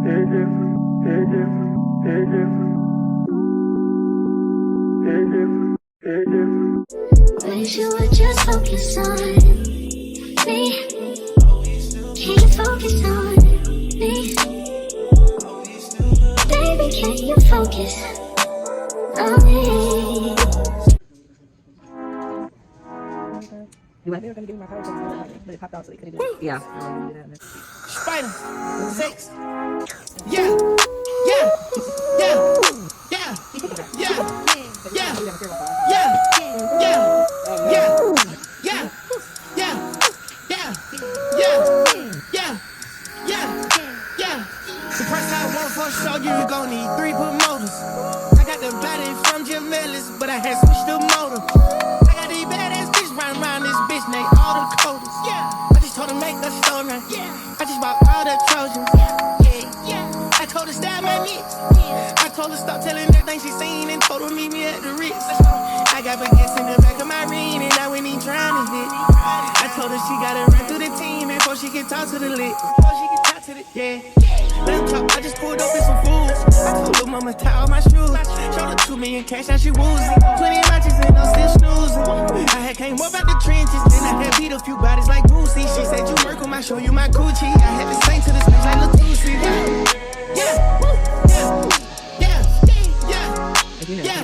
Wish you would just focus on me. Can you focus on me? Baby, can you focus on me? You went there gonna give me my power, but it popped out so you couldn't do it. Yeah. Spider, 6. Yeah, yeah, yeah, yeah, yeah, yeah, yeah, yeah, yeah, yeah, yeah, yeah, yeah. The price I want for sure, you gon' need 3 promoters. I got the body from Jim Ellis, but I had switched the motor. I got these badass bitch riding around this bitch named all the coders. Yeah, I just told her make a story. Yeah, I just bought all the Trojans. Yeah. I told her stab my bitch. I told her stop telling everything she seen and told her meet me at the Ritz. I got baguettes in the back of my ring and I went in trying to hit. I told her she gotta run through the team before she can talk to the lit. Before she can talk to the Let them talk, I just pulled up in some fools. I told her mama tie all my shoes. Showed her 2 million cash, now she woozy. 20 matches and I'm still snoozing. I had came up out the trenches, then I had beat a few bodies like Boosie. She said you work on my show, you my coochie. I had to sing to the stage like Latusi. Yeah, yeah, yeah, yeah.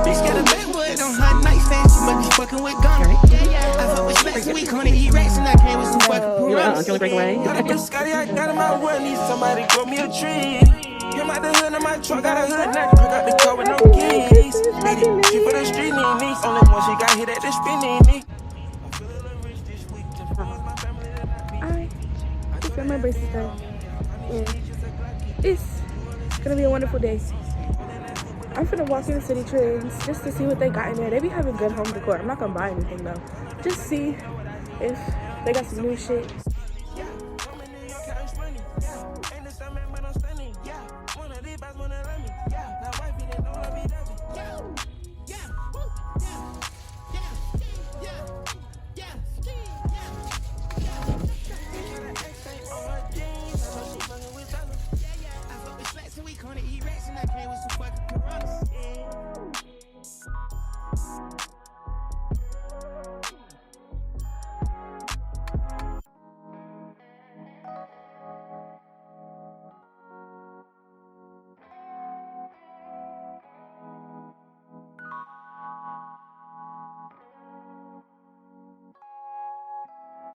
Bitch got a backwood on her nightstand. She must be fucking with Gunner. I fuck with slacks and we come to eat rats and I came with some fucking piranhas. Can we break away? Scotty, I got in my way, need somebody grow me a tree. Came out the hood in my truck, got a hood neck, I got the car with no keys. Beat it, she for the street knee, only one she got hit at the spinning knee. I got my braces done. It's gonna be a wonderful day. I'm finna walk in the City Trends just to see what they got in there. They be having good home decor. I'm not gonna buy anything though. Just see if they got some new shit.